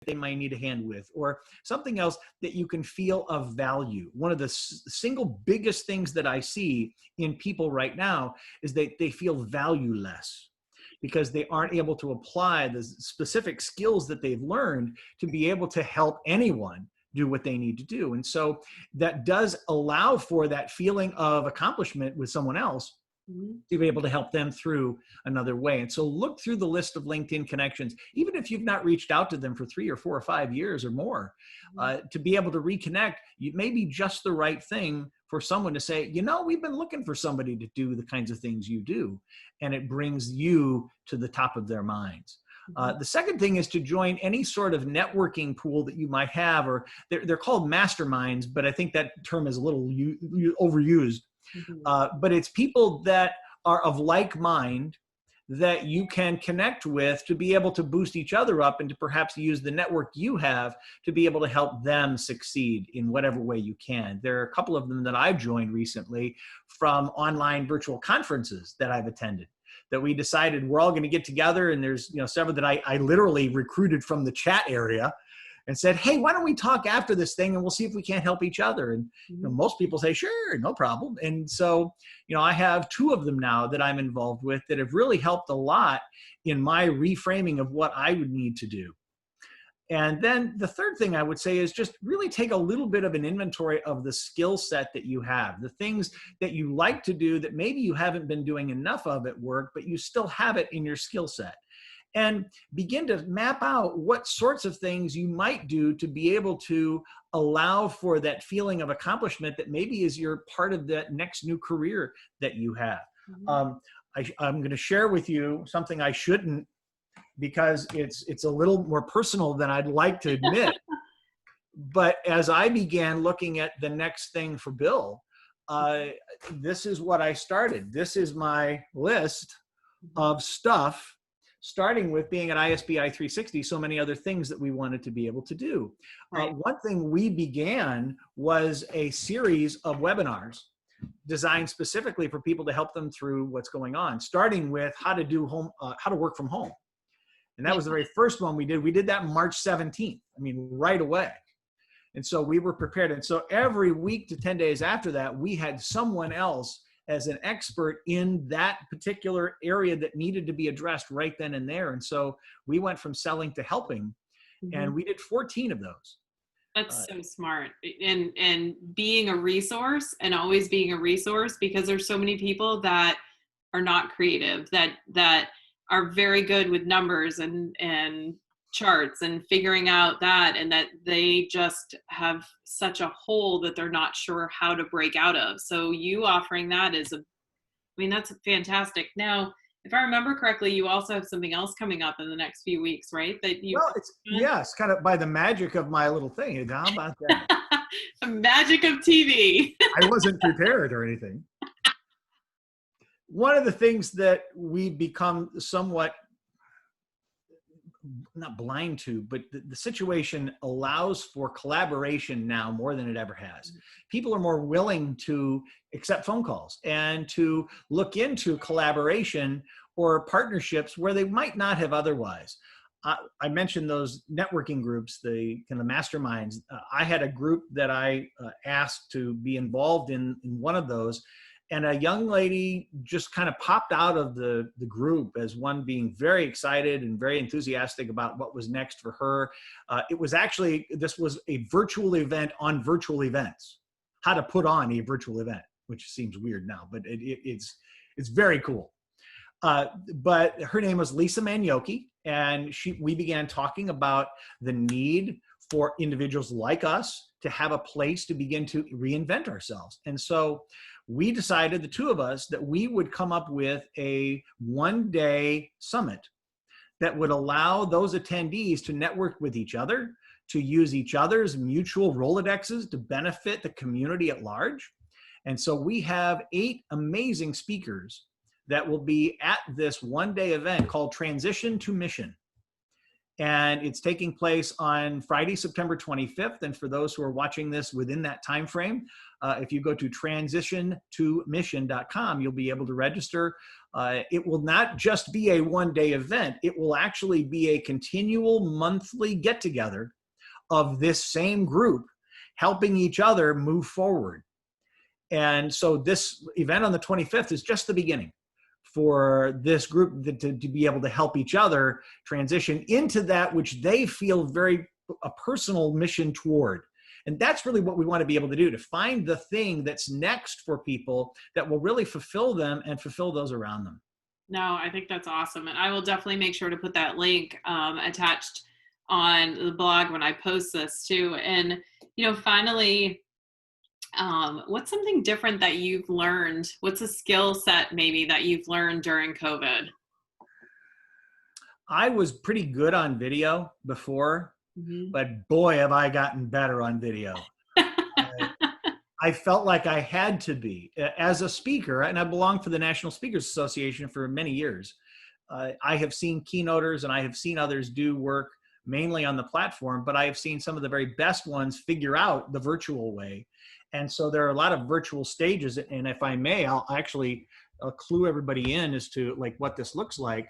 they might need a hand with, or something else that you can feel of value. One of the single biggest things that I see in people right now is that they feel valueless because they aren't able to apply the specific skills that they've learned to be able to help anyone do what they need to do. And so that does allow for that feeling of accomplishment with someone else to be able to help them through another way. And so look through the list of LinkedIn connections, even if you've not reached out to them for 3 or 4 or 5 years or more, to be able to reconnect. It may be just the right thing for someone to say, you know, we've been looking for somebody to do the kinds of things you do. And it brings you to the top of their minds. The second thing is to join any sort of networking pool that you might have, or they're called masterminds, but I think that term is a little overused. But it's people that are of like mind that you can connect with to be able to boost each other up and to perhaps use the network you have to be able to help them succeed in whatever way you can. There are a couple of them that I've joined recently from online virtual conferences that I've attended, that we decided we're all going to get together. And there's, several that I literally recruited from the chat area and said, hey, why don't we talk after this thing and we'll see if we can't help each other. And most people say, sure, no problem. And so, I have 2 of them now that I'm involved with that have really helped a lot in my reframing of what I would need to do. And then the third thing I would say is just really take a little bit of an inventory of the skill set that you have, the things that you like to do that maybe you haven't been doing enough of at work, but you still have it in your skill set. And begin to map out what sorts of things you might do to be able to allow for that feeling of accomplishment that maybe is your part of that next new career that you have. I'm going to share with you something I shouldn't, because it's a little more personal than I'd like to admit. But as I began looking at the next thing for Bill, this is what I started. This is my list of stuff, starting with being at ISBI 360, so many other things that we wanted to be able to do. Right. One thing we began was a series of webinars designed specifically for people to help them through what's going on, starting with how to work from home. And that was the very first one we did. We did that March 17th. I mean, right away. And so we were prepared. And so every week to 10 days after that, we had someone else as an expert in that particular area that needed to be addressed right then and there. And so we went from selling to helping, and we did 14 of those. That's so smart. And being a resource, and always being a resource, because there's so many people that are not creative, that are very good with numbers and charts and figuring out that, and that they just have such a hole that they're not sure how to break out of. So you offering that is that's fantastic. Now, if I remember correctly, you also have something else coming up in the next few weeks, right? It's kind of by the magic of my little thing. How about that? The magic of TV. I wasn't prepared or anything. One of the things that we've become somewhat, not blind to, but the situation allows for collaboration now more than it ever has. People are more willing to accept phone calls and to look into collaboration or partnerships where they might not have otherwise. I mentioned those networking groups, the kind of masterminds. I had a group that I asked to be involved in one of those. And a young lady just kind of popped out of the group as one being very excited and very enthusiastic about what was next for her. This was a virtual event on virtual events, how to put on a virtual event, which seems weird now, but it's very cool. But her name was Lisa Manioki, and we began talking about the need for individuals like us to have a place to begin to reinvent ourselves. And so we decided, the 2 of us, that we would come up with a one-day summit that would allow those attendees to network with each other, to use each other's mutual Rolodexes to benefit the community at large. And so we have 8 amazing speakers that will be at this one-day event called Transition to Mission. And it's taking place on Friday, September 25th. And for those who are watching this within that time frame, if you go to transitiontomission.com, you'll be able to register. It will not just be a one-day event. It will actually be a continual monthly get-together of this same group helping each other move forward. And so this event on the 25th is just the beginning for this group to be able to help each other transition into that which they feel very a personal mission toward. And that's really what we want to be able to do, to find the thing that's next for people that will really fulfill them and fulfill those around them. No, I think that's awesome. And I will definitely make sure to put that link attached on the blog when I post this too. And, finally, what's something different that you've learned? What's a skill set maybe that you've learned during COVID? I was pretty good on video before, but boy, have I gotten better on video. I felt like I had to be as a speaker, and I belonged to the National Speakers Association for many years. I have seen keynoters and I have seen others do work mainly on the platform, but I have seen some of the very best ones figure out the virtual way. And so there are a lot of virtual stages. And if I may, I'll clue everybody in as to like what this looks like.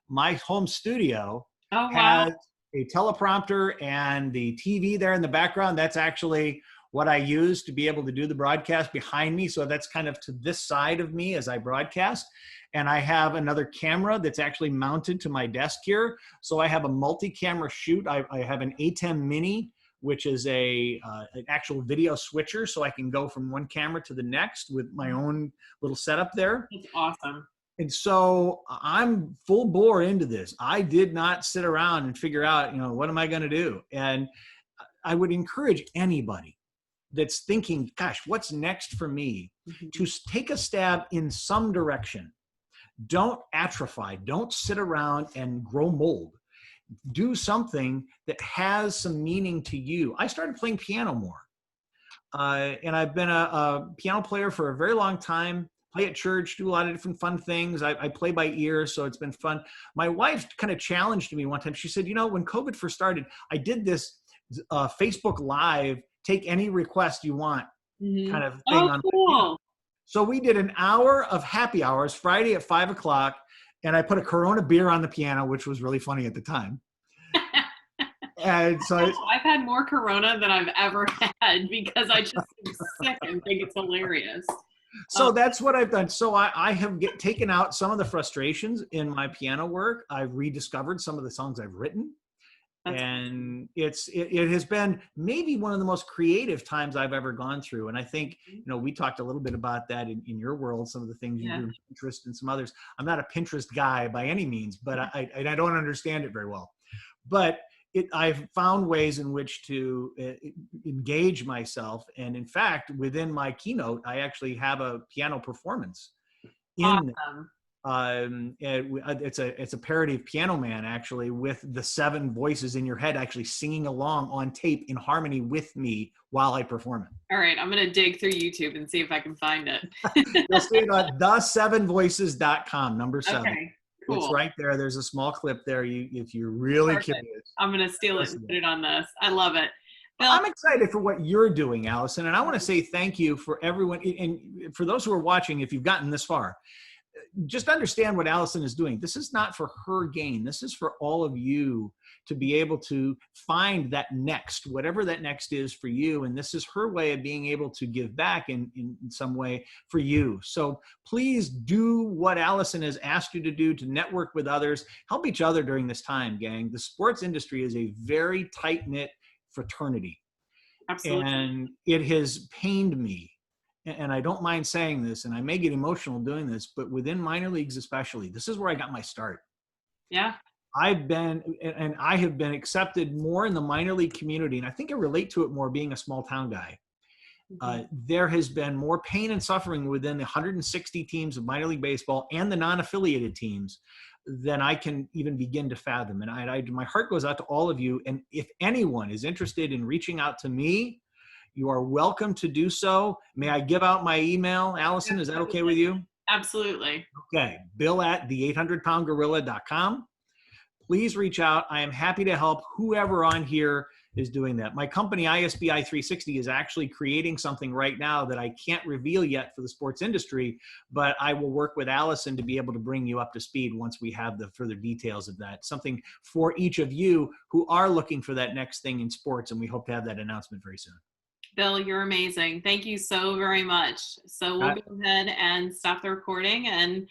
My home studio has a teleprompter and the TV there in the background. That's actually what I use to be able to do the broadcast behind me. So that's kind of to this side of me as I broadcast. And I have another camera that's actually mounted to my desk here. So I have a multi-camera shoot. I have an ATEM Mini, which is an actual video switcher. So I can go from one camera to the next with my own little setup there. It's awesome. And so I'm full bore into this. I did not sit around and figure out, what am I going to do? And I would encourage anybody that's thinking, gosh, what's next for me, to take a stab in some direction. Don't atrophy. Don't sit around and grow mold. Do something that has some meaning to you. I started playing piano more. And I've been a piano player for a very long time. Play at church, do a lot of different fun things. I play by ear, so it's been fun. My wife kind of challenged me one time. She said, when COVID first started, I did this Facebook Live, take any request you want kind of thing. Cool. So we did an hour of happy hours Friday at 5:00, and I put a Corona beer on the piano, which was really funny at the time. And so I've had more Corona than I've ever had because I just am sick and think it's hilarious. So that's what I've done. So I have taken out some of the frustrations in my piano work. I've rediscovered some of the songs I've written. And it has been maybe one of the most creative times I've ever gone through. And I think, we talked a little bit about that in your world, some of the things you do in Pinterest and some others. I'm not a Pinterest guy by any means, but I don't understand it very well. But I've found ways in which to engage myself. And in fact, within my keynote, I actually have a piano performance in it's a parody of Piano Man, actually, with the 7 voices in your head actually singing along on tape in harmony with me while I perform it. All right, I'm going to dig through YouTube and see if I can find it. You'll see it on the7voices.com, number 7. Okay, cool. It's right there. There's a small clip there. If you're really curious. I'm going to steal it and put it on this. I love it. Bill, I'm excited for what you're doing, Allison, and I want to say thank you for everyone. And for those who are watching, if you've gotten this far, just understand what Allison is doing. This is not for her gain. This is for all of you to be able to find that next, whatever that next is for you. And this is her way of being able to give back in some way for you. So please do what Allison has asked you to do, to network with others, help each other during this time, gang. The sports industry is a very tight-knit fraternity. Absolutely. And it has pained me. And I don't mind saying this, and I may get emotional doing this, but within minor leagues especially, this is where I got my start. Yeah. I have been accepted more in the minor league community, and I think I relate to it more being a small town guy. There has been more pain and suffering within the 160 teams of minor league baseball and the non-affiliated teams than I can even begin to fathom. And my heart goes out to all of you. And if anyone is interested in reaching out to me, you are welcome to do so. May I give out my email, Allison? Is that okay with you? Absolutely. Okay. Bill at the800poundgorilla.com. please reach out. I am happy to help whoever on here is doing that. My company, ISBI 360, is actually creating something right now that I can't reveal yet for the sports industry, but I will work with Allison to be able to bring you up to speed once we have the further details of that. Something for each of you who are looking for that next thing in sports, and we hope to have that announcement very soon. Bill, you're amazing. Thank you so very much. So we'll go ahead and stop the recording, and